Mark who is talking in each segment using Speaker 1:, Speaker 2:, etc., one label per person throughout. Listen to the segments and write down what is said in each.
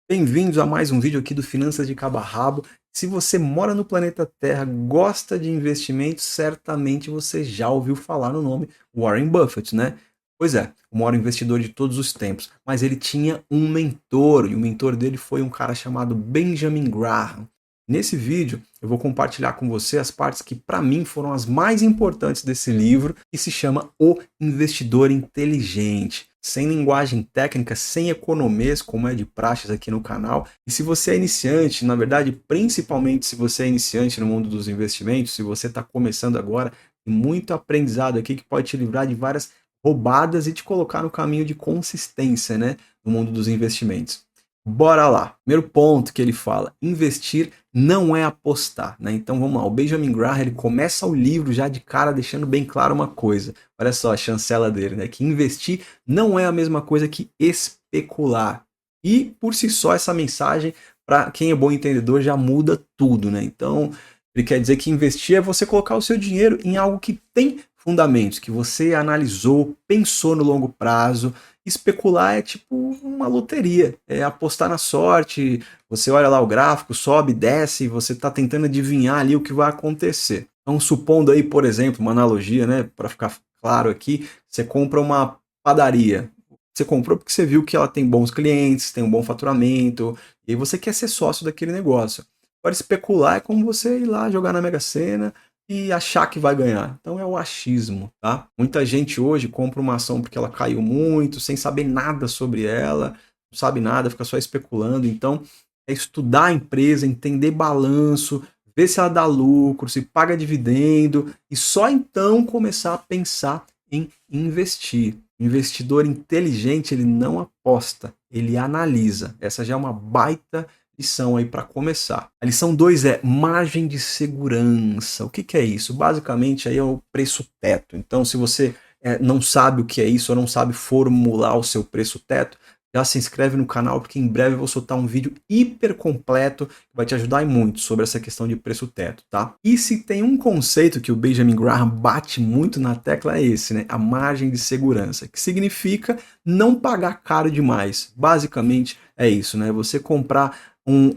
Speaker 1: Bem-vindos a mais um vídeo aqui do Finanças de Cabo a Rabo. Se você mora no planeta Terra, gosta de investimentos, certamente você já ouviu falar no nome Warren Buffett, né? Pois é, o maior investidor de todos os tempos. Mas ele tinha um mentor, e o mentor dele foi um cara chamado Benjamin Graham. Nesse vídeo, eu vou compartilhar com você as partes que, para mim, foram as mais importantes desse livro, que se chama O Investidor Inteligente. Sem linguagem técnica, sem economês, como é de praxes aqui no canal. E se você é iniciante, na verdade, principalmente se você é iniciante no mundo dos investimentos, se você está começando agora, tem muito aprendizado aqui que pode te livrar de várias roubadas e te colocar no caminho de consistência, né, no mundo dos investimentos. Bora lá. Primeiro ponto que ele fala: investir não é apostar, né? Então vamos lá. O Benjamin Graham, ele começa o livro já de cara deixando bem claro uma coisa. Olha só a chancela dele, né? Que investir não é a mesma coisa que especular. E por si só essa mensagem, para quem é bom entendedor, já muda tudo, né? Então, ele quer dizer que investir é você colocar o seu dinheiro em algo que tem fundamentos, que você analisou, pensou no longo prazo. Especular é tipo uma loteria, é apostar na sorte. Você olha lá o gráfico, sobe, desce, você está tentando adivinhar ali o que vai acontecer. Então, supondo aí, por exemplo, uma analogia, né, para ficar claro aqui, você compra uma padaria. Você comprou porque você viu que ela tem bons clientes, tem um bom faturamento, e aí você quer ser sócio daquele negócio. Agora, especular é como você ir lá jogar na Mega Sena e achar que vai ganhar. Então é o achismo, tá? Muita gente hoje compra uma ação porque ela caiu muito, sem saber nada sobre ela, não sabe nada, fica só especulando. Então é estudar a empresa, entender balanço, ver se ela dá lucro, se paga dividendo e só então começar a pensar em investir. Investidor inteligente, ele não aposta, ele analisa. Essa já é uma baita lição aí para começar. A lição 2 é margem de segurança. O que é isso? Basicamente aí é o preço teto. Então, se você não sabe o que é isso ou não sabe formular o seu preço teto, já se inscreve no canal porque em breve eu vou soltar um vídeo hiper completo que vai te ajudar muito sobre essa questão de preço teto, tá? E se tem um conceito que o Benjamin Graham bate muito na tecla é esse, né? A margem de segurança, que significa não pagar caro demais. Basicamente é isso, né? Você comprar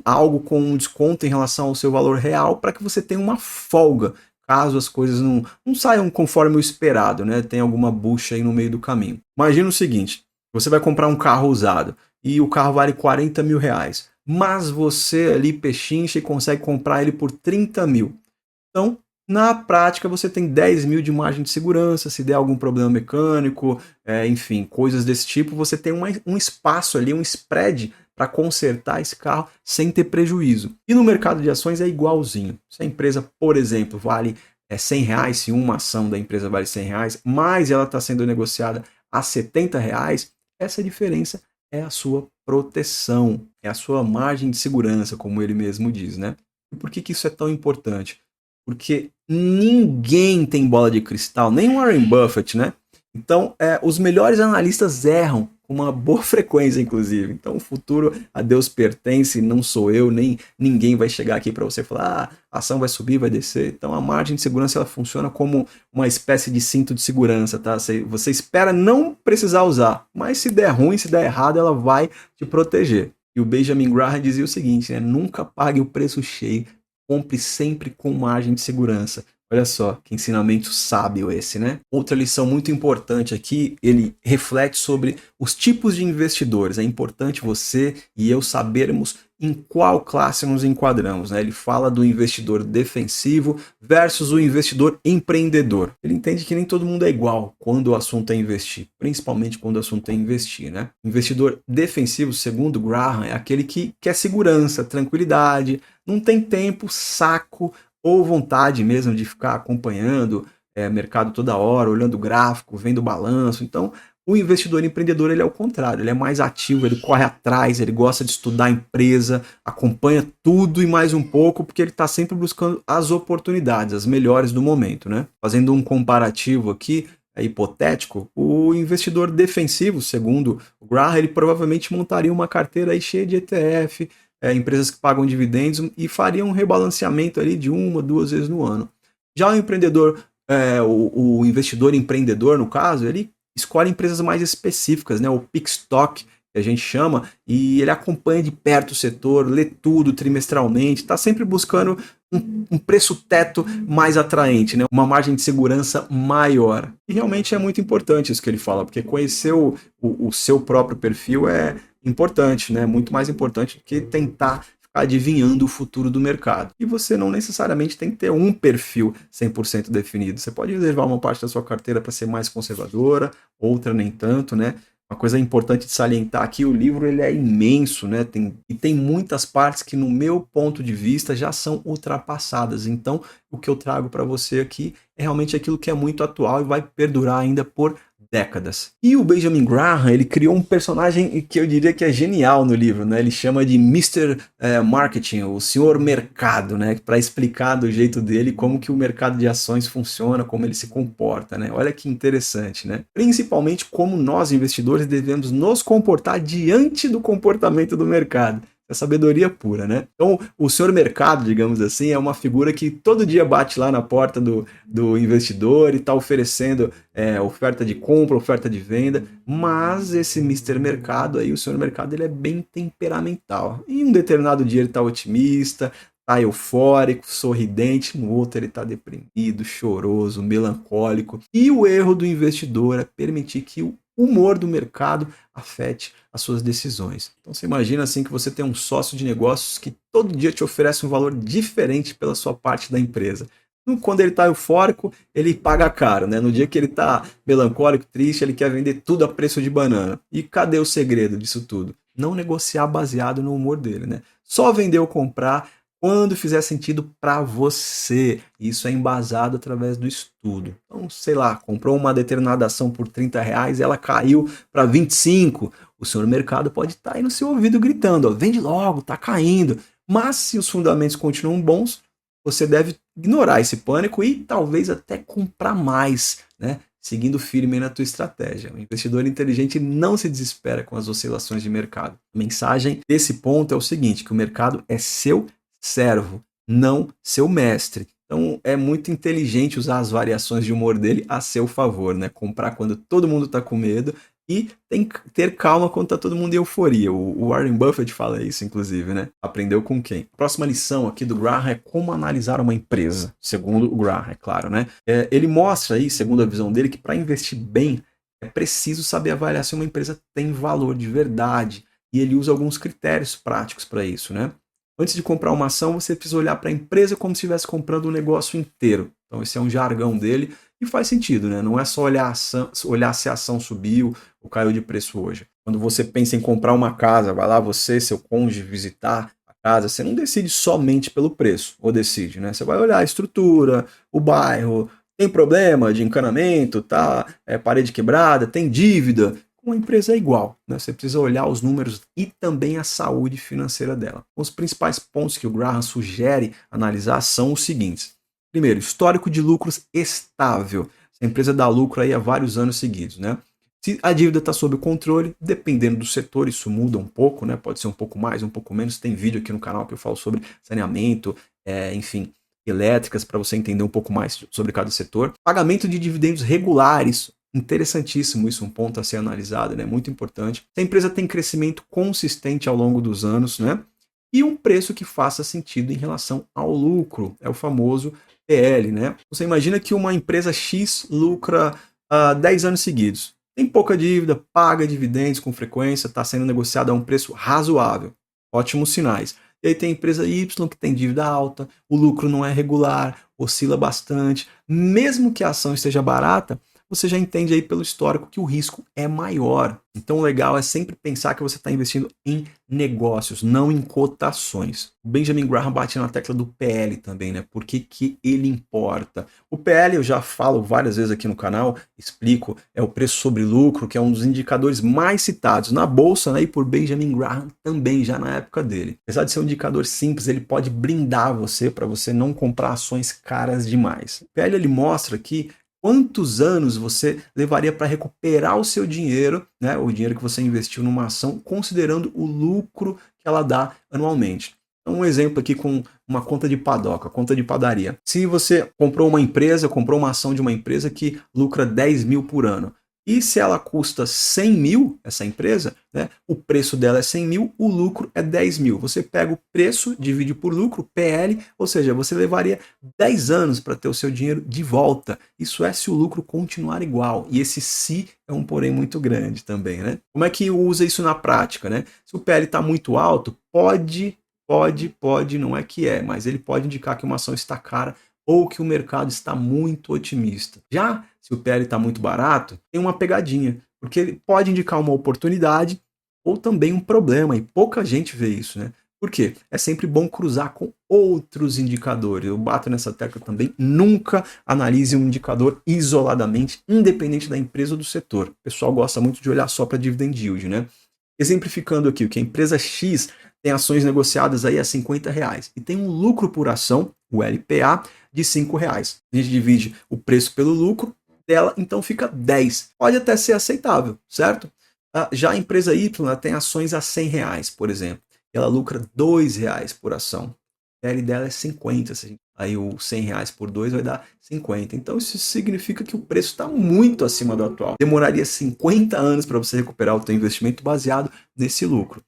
Speaker 1: algo com um desconto em relação ao seu valor real para que você tenha uma folga caso as coisas não saiam conforme o esperado, né? Tem alguma bucha aí no meio do caminho. Imagina o seguinte: você vai comprar um carro usado e o carro vale 40 mil reais, mas você ali pechincha e consegue comprar ele por 30 mil. Então, na prática, você tem 10 mil de margem de segurança. Se der algum problema mecânico, enfim, coisas desse tipo, você tem um espaço ali, um spread para consertar esse carro sem ter prejuízo. E no mercado de ações é igualzinho. Se a empresa, por exemplo, vale 100 reais, se uma ação da empresa vale 100 reais, mas ela está sendo negociada a 70 reais, essa diferença é a sua proteção, é a sua margem de segurança, como ele mesmo diz, né? E por que isso é tão importante? Porque ninguém tem bola de cristal, nem Warren Buffett, né? Então, os melhores analistas erram com uma boa frequência, inclusive. Então, o futuro a Deus pertence, não sou eu, nem ninguém vai chegar aqui para você falar, a ação vai subir, vai descer. Então, a margem de segurança ela funciona como uma espécie de cinto de segurança, tá? Você espera não precisar usar, mas se der ruim, se der errado, ela vai te proteger. E o Benjamin Graham dizia o seguinte, né? Nunca pague o preço cheio, compre sempre com margem de segurança. Olha só, que ensinamento sábio esse, né? Outra lição muito importante aqui, ele reflete sobre os tipos de investidores. É importante você e eu sabermos em qual classe nos enquadramos, né? Ele fala do investidor defensivo versus o investidor empreendedor. Ele entende que nem todo mundo é igual quando o assunto é investir, principalmente quando o assunto é investir, né? Investidor defensivo, segundo Graham, é aquele que quer segurança, tranquilidade, não tem tempo, saco ou vontade mesmo de ficar acompanhando mercado toda hora, olhando o gráfico, vendo o balanço. Então, o investidor empreendedor ele é o contrário, ele é mais ativo, ele corre atrás, ele gosta de estudar a empresa, acompanha tudo e mais um pouco, porque ele está sempre buscando as oportunidades, as melhores do momento, né? Fazendo um comparativo aqui, hipotético, o investidor defensivo, segundo o Graham, ele provavelmente montaria uma carteira aí cheia de ETF, empresas que pagam dividendos e fariam um rebalanceamento ali de uma, duas vezes no ano. Já o empreendedor, o investidor empreendedor, no caso, ele escolhe empresas mais específicas, né? O pick stock, que que a gente chama, e ele acompanha de perto o setor, lê tudo trimestralmente, está sempre buscando um preço teto mais atraente, né? Uma margem de segurança maior. E realmente é muito importante isso que ele fala, porque conhecer o seu próprio perfil é importante, né? Muito mais importante do que tentar ficar adivinhando o futuro do mercado. E você não necessariamente tem que ter um perfil 100% definido. Você pode reservar uma parte da sua carteira para ser mais conservadora, outra nem tanto, né? Uma coisa importante de salientar aqui, o livro ele é imenso, né? Tem muitas partes que, no meu ponto de vista, já são ultrapassadas. Então, o que eu trago para você aqui é realmente aquilo que é muito atual e vai perdurar ainda por décadas. E o Benjamin Graham, ele criou um personagem que eu diria que é genial no livro, né? Ele chama de Mr. Marketing, o senhor mercado, né? Para explicar do jeito dele como que o mercado de ações funciona, como ele se comporta, né? Olha que interessante, né? Principalmente como nós, investidores, devemos nos comportar diante do comportamento do mercado. É sabedoria pura, né? Então, o senhor mercado, digamos assim, é uma figura que todo dia bate lá na porta do investidor e está oferecendo oferta de compra, oferta de venda, mas esse Mister Mercado aí, o senhor mercado, ele é bem temperamental. Em um determinado dia ele está otimista, tá eufórico, sorridente, no outro ele está deprimido, choroso, melancólico. E o erro do investidor é permitir que o humor do mercado afete as suas decisões. Então você imagina assim que você tem um sócio de negócios que todo dia te oferece um valor diferente pela sua parte da empresa. Quando ele está eufórico, ele paga caro, né? No dia que ele está melancólico, triste, ele quer vender tudo a preço de banana. E cadê o segredo disso tudo? Não negociar baseado no humor dele, né? Só vender ou comprar quando fizer sentido para você. Isso é embasado através do estudo. Então, sei lá, comprou uma determinada ação por R$30, ela caiu para 25. O senhor mercado pode estar aí no seu ouvido gritando, ó, vende logo, tá caindo. Mas se os fundamentos continuam bons, você deve ignorar esse pânico e talvez até comprar mais, né? Seguindo firme na tua estratégia. O investidor inteligente não se desespera com as oscilações de mercado. A mensagem desse ponto é o seguinte, que o mercado é seu servo, não seu mestre. Então é muito inteligente usar as variações de humor dele a seu favor, né? Comprar quando todo mundo está com medo e ter calma quando está todo mundo em euforia. O Warren Buffett fala isso, inclusive, né? Aprendeu com quem? A próxima lição aqui do Graham é como analisar uma empresa, segundo o Graham, é claro, né? Ele mostra aí, segundo a visão dele, que para investir bem é preciso saber avaliar se uma empresa tem valor de verdade. E ele usa alguns critérios práticos para isso, né? Antes de comprar uma ação, você precisa olhar para a empresa como se estivesse comprando um negócio inteiro. Então, esse é um jargão dele e faz sentido, né? Não é só olhar se a ação subiu ou caiu de preço hoje. Quando você pensa em comprar uma casa, vai lá você, seu cônjuge, visitar a casa, você não decide somente pelo preço, ou decide, né? Você vai olhar a estrutura, o bairro, tem problema de encanamento, tá? Parede quebrada, tem dívida. Uma empresa é igual, né? Você precisa olhar os números e também a saúde financeira dela. Os principais pontos que o Graham sugere analisar são os seguintes. Primeiro, histórico de lucros estável. Se a empresa dá lucro aí há vários anos seguidos, né? Se a dívida está sob controle, dependendo do setor, isso muda um pouco, né? Pode ser um pouco mais, um pouco menos. Tem vídeo aqui no canal que eu falo sobre saneamento, enfim, elétricas, para você entender um pouco mais sobre cada setor. Pagamento de dividendos regulares. Interessantíssimo isso, um ponto a ser analisado, né? Muito importante. Se a empresa tem crescimento consistente ao longo dos anos, né? E um preço que faça sentido em relação ao lucro, é o famoso PL, né? Você imagina que uma empresa X lucra 10 anos seguidos. Tem pouca dívida, paga dividendos com frequência, está sendo negociada a um preço razoável. Ótimos sinais. E aí tem a empresa Y que tem dívida alta, o lucro não é regular, oscila bastante. Mesmo que a ação esteja barata, você já entende aí pelo histórico que o risco é maior. Então o legal é sempre pensar que você está investindo em negócios, não em cotações. O Benjamin Graham bate na tecla do PL também, né? Por que ele importa? O PL eu já falo várias vezes aqui no canal, explico, é o preço sobre lucro, que é um dos indicadores mais citados na bolsa, né? E por Benjamin Graham também, já na época dele. Apesar de ser um indicador simples, ele pode blindar você para você não comprar ações caras demais. O PL ele mostra que quantos anos você levaria para recuperar o seu dinheiro, né, o dinheiro que você investiu numa ação, considerando o lucro que ela dá anualmente. Então, um exemplo aqui com uma conta de padoca, conta de padaria. Se você comprou uma ação de uma empresa que lucra 10 mil por ano, E se ela custa 100 mil, essa empresa, né, o preço dela é 100 mil, o lucro é 10 mil. Você pega o preço, divide por lucro, PL, ou seja, você levaria 10 anos para ter o seu dinheiro de volta. Isso é se o lucro continuar igual. E esse se é um porém muito grande também, né? Como é que usa isso na prática, né? Se o PL está muito alto, pode, não é que é, mas ele pode indicar que uma ação está cara ou que o mercado está muito otimista. Já se o PL está muito barato, tem uma pegadinha, porque ele pode indicar uma oportunidade ou também um problema, e pouca gente vê isso, né? Por quê? É sempre bom cruzar com outros indicadores. Eu bato nessa tecla também. Nunca analise um indicador isoladamente, independente da empresa ou do setor. O pessoal gosta muito de olhar só para dividend yield, né? Exemplificando aqui, que a empresa X tem ações negociadas aí a R$ 50 e tem um lucro por ação, o LPA, de R$ 5. A gente divide o preço pelo lucro dela, então fica 10. Pode até ser aceitável, certo? Já a empresa Y ela tem ações a R$ 100, por exemplo. Ela lucra R$ 2 por ação. A L dela é 50. Aí o R$ 100 por 2 vai dar 50. Então isso significa que o preço está muito acima do atual. Demoraria 50 anos para você recuperar o seu investimento baseado nesse lucro.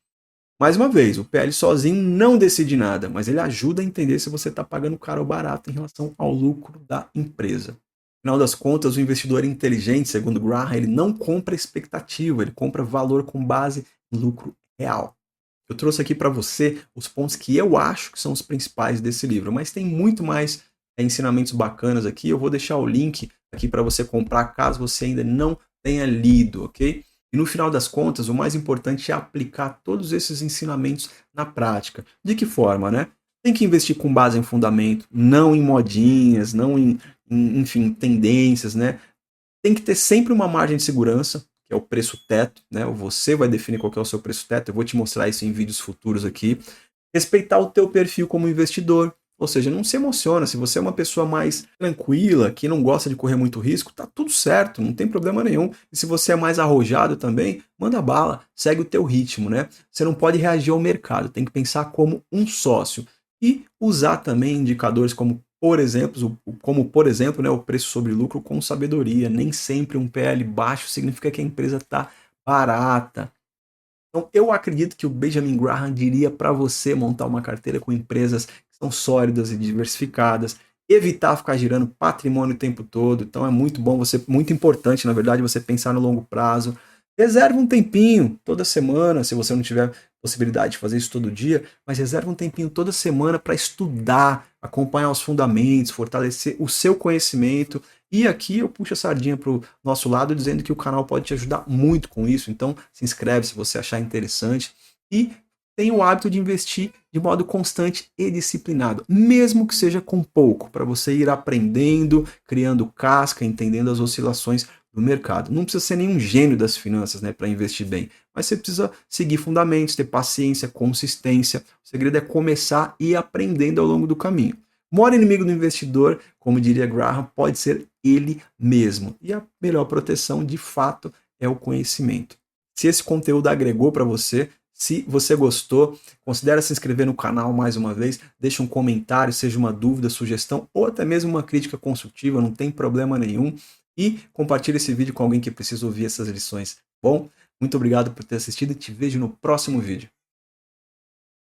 Speaker 1: Mais uma vez, o PL sozinho não decide nada, mas ele ajuda a entender se você está pagando caro ou barato em relação ao lucro da empresa. No final das contas, o investidor inteligente, segundo Graham, ele não compra expectativa, ele compra valor com base em lucro real. Eu trouxe aqui para você os pontos que eu acho que são os principais desse livro, mas tem muito mais ensinamentos bacanas aqui. Eu vou deixar o link aqui para você comprar caso você ainda não tenha lido, ok? E no final das contas, o mais importante é aplicar todos esses ensinamentos na prática. De que forma, né? Tem que investir com base em fundamento, não em modinhas, não enfim, tendências, né? Tem que ter sempre uma margem de segurança, que é o preço teto, né? Você vai definir qual que é o seu preço teto, eu vou te mostrar isso em vídeos futuros aqui. Respeitar o teu perfil como investidor, ou seja, não se emociona, se você é uma pessoa mais tranquila, que não gosta de correr muito risco, tá tudo certo, não tem problema nenhum. E se você é mais arrojado também, manda bala, segue o teu ritmo, né? Você não pode reagir ao mercado, tem que pensar como um sócio. E usar também indicadores como, por exemplo, né, o preço sobre lucro com sabedoria. Nem sempre um PL baixo significa que a empresa está barata. Então, eu acredito que o Benjamin Graham diria para você montar uma carteira com empresas que são sólidas e diversificadas, evitar ficar girando patrimônio o tempo todo. Então, é muito bom, muito importante, na verdade, você pensar no longo prazo. Reserva um tempinho toda semana, se você não tiver possibilidade de fazer isso todo dia, mas reserva um tempinho toda semana para estudar, acompanhar os fundamentos, fortalecer o seu conhecimento. E aqui eu puxo a sardinha para o nosso lado, dizendo que o canal pode te ajudar muito com isso. Então, se inscreve se você achar interessante. E tenha o hábito de investir de modo constante e disciplinado, mesmo que seja com pouco, para você ir aprendendo, criando casca, entendendo as oscilações do mercado. Não precisa ser nenhum gênio das finanças, né, para investir bem, mas você precisa seguir fundamentos, ter paciência, consistência. O segredo é começar e ir aprendendo ao longo do caminho. O maior inimigo do investidor, como diria Graham, pode ser ele mesmo. E a melhor proteção, de fato, é o conhecimento. Se esse conteúdo agregou para você, se você gostou, considere se inscrever no canal mais uma vez, deixe um comentário, seja uma dúvida, sugestão ou até mesmo uma crítica construtiva, não tem problema nenhum. E compartilhe esse vídeo com alguém que precisa ouvir essas lições. Bom, muito obrigado por ter assistido e te vejo no próximo vídeo.